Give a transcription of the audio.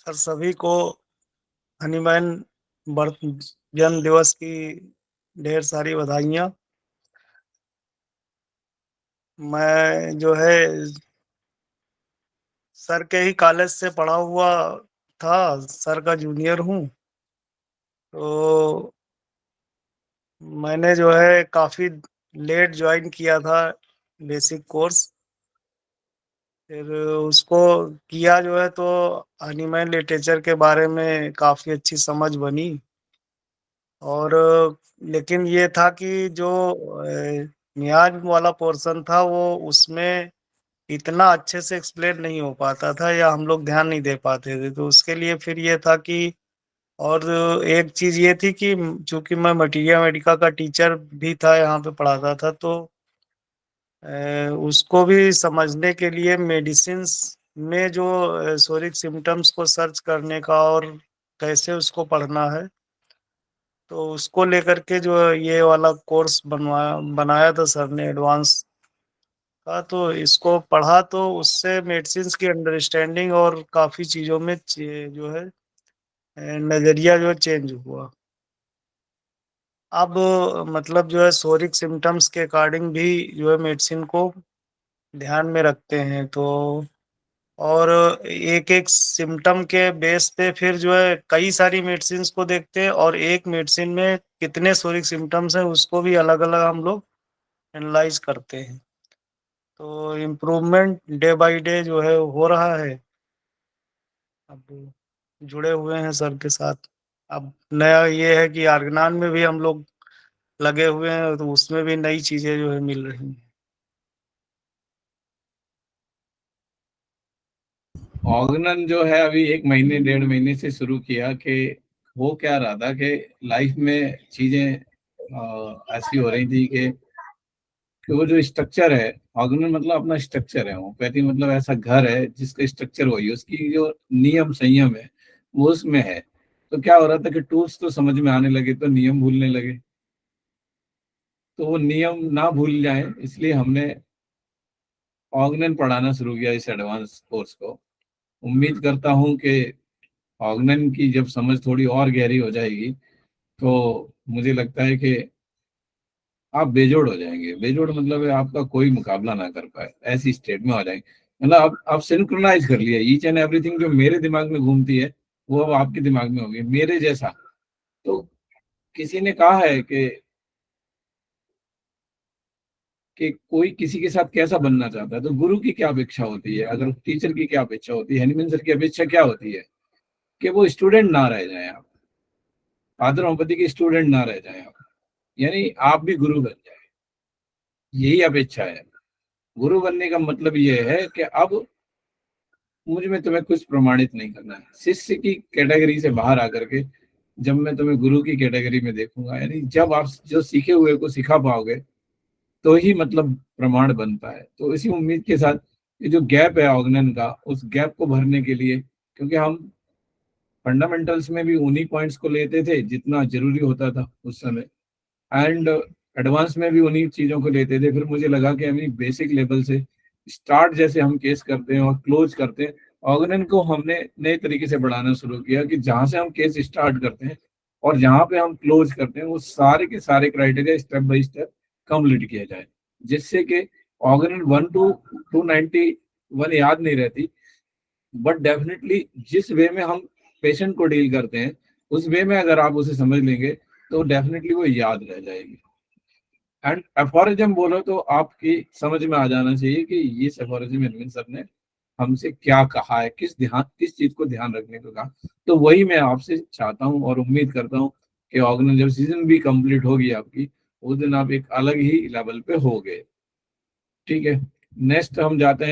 Sir सभी को Hahnemann birth जन्म दिवस की ढेर सारी बधाइयाँ। मैं जो है सर के ही कॉलेज से पढ़ा हुआ था, सर का जूनियर हूँ। तो मैंने जो है काफ़ी लेट ज्वाइन किया था बेसिक कोर्स। फिर उसको किया जो है तो हनीमैन लिटरेचर के बारे में काफ़ी अच्छी समझ बनी। और लेकिन ये था कि जो मियाज वाला पोर्शन था वो उसमें इतना अच्छे से एक्सप्लेन नहीं हो पाता था या हम लोग ध्यान नहीं दे पाते थे, तो उसके लिए फिर ये था कि और एक चीज ये थी कि चूंकि मैं मटीरिया मेडिका का टीचर भी था, यहाँ पे पढ़ाता था, तो उसको भी समझने के लिए मेडिसिन्स में जो सोरिक सिम्टम्स को सर्च करने का और कैसे उसको पढ़ना है, तो उसको लेकर के जो ये वाला कोर्स बनाया था सर ने एडवांस का। तो इसको पढ़ा तो उससे मेडिसिन्स की अंडरस्टैंडिंग और काफ़ी चीज़ों में जो है नज़रिया जो चेंज हुआ। अब मतलब जो है सोरिक सिम्टम्स के अकॉर्डिंग भी जो है मेडिसिन को ध्यान में रखते हैं। तो और एक एक सिम्टम के बेस पे फिर जो है कई सारी मेडिसिन्स को देखते हैं और एक मेडिसिन में कितने सोरिक सिम्टम्स हैं उसको भी अलग अलग हम लोग एनालाइज करते हैं। तो इम्प्रूवमेंट डे बाय डे जो है हो रहा है। अब जुड़े हुए हैं सर के साथ। अब नया ये है कि आर्गनान में भी हम लोग लगे हुए हैं, तो उसमें भी नई चीजें जो है मिल रही हैं। ऑगनन जो है अभी 1 महीने 1.5 महीने से शुरू किया कि वो क्या रहा था कि लाइफ में चीजें ऐसी हो रही थी कि वो जो स्ट्रक्चर है, ऑर्गेनल मतलब अपना स्ट्रक्चर है, होम्योपैथी मतलब ऐसा घर है जिसका स्ट्रक्चर वही है, उसकी जो नियम संयम है वो उसमें है। तो क्या हो रहा था कि टूल्स तो समझ में आने लगे तो नियम भूलने लगे। तो वो नियम ना भूल जाए इसलिए हमने ऑर्गेनल पढ़ाना शुरू किया, इस एडवांस कोर्स को। उम्मीद करता हूँ कि ऑर्गेनल की जब समझ थोड़ी और गहरी हो जाएगी तो मुझे लगता है कि आप बेजोड़ हो जाएंगे। बेजोड़ मतलब है आपका कोई मुकाबला ना कर पाए, ऐसी स्टेट में हो जाएंगे। मतलब आप सिंक्रोनाइज कर लिया, ईच एंड एवरीथिंग जो मेरे दिमाग में घूमती है वो अब आपके दिमाग में होगी मेरे जैसा। तो किसी ने कहा है कि कोई किसी के साथ कैसा बनना चाहता है तो गुरु की क्या अपेक्षा होती है, अगर टीचर की क्या अपेक्षा होती है, हनीमैन सर की अपेक्षा क्या होती है कि वो स्टूडेंट ना रह जाए आप, फादर होम्योपैथी के स्टूडेंट ना रह जाए आप, यानी आप भी गुरु बन जाए। यही अपेक्षा है। गुरु बनने का मतलब ये है कि अब मुझ में तुम्हें कुछ प्रमाणित नहीं करना है। शिष्य की कैटेगरी से बाहर आकर के जब मैं तुम्हें गुरु की कैटेगरी में देखूंगा, यानी जब आप जो सीखे हुए को सिखा पाओगे तो ही मतलब प्रमाण बनता है। तो इसी उम्मीद के साथ ये जो गैप है ऑग्नन का, उस गैप को भरने के लिए, क्योंकि हम फंडामेंटल्स में भी उन्हीं पॉइंट्स को लेते थे जितना जरूरी होता था उस समय, एंड एडवांस में भी उन्हीं चीजों को लेते थे। फिर मुझे लगा कि हमें बेसिक लेवल से स्टार्ट जैसे हम केस करते हैं और क्लोज करते हैं, ऑर्गेनन को हमने नए तरीके से बढ़ाना शुरू किया कि जहां से हम केस स्टार्ट करते हैं और जहां पे हम क्लोज करते हैं वो सारे के सारे criteria step by step complete किया जाए, जिससे कि ऑर्गेनन 1 to 291 याद नहीं रहती, बट डेफिनेटली जिस वे में हम पेशेंट को डील करते हैं उस वे में अगर आप उसे समझ लेंगे तो डेफिनेटली वो याद रह जाएगी। एंड एफोरिज्म बोलो तो आपकी समझ में आ जाना चाहिए कि ये एफोरिज्म इरविन सर ने हमसे क्या कहा है, किस चीज को ध्यान रखने को कहा। तो वही मैं आपसे चाहता हूँ और उम्मीद करता हूँ कि ऑर्गेनाइज जब सीजन भी कंप्लीट होगी आपकी, उस दिन आप एक अलग ही लेवल पे हो गए। ठीक है, नेक्स्ट हम जाते हैं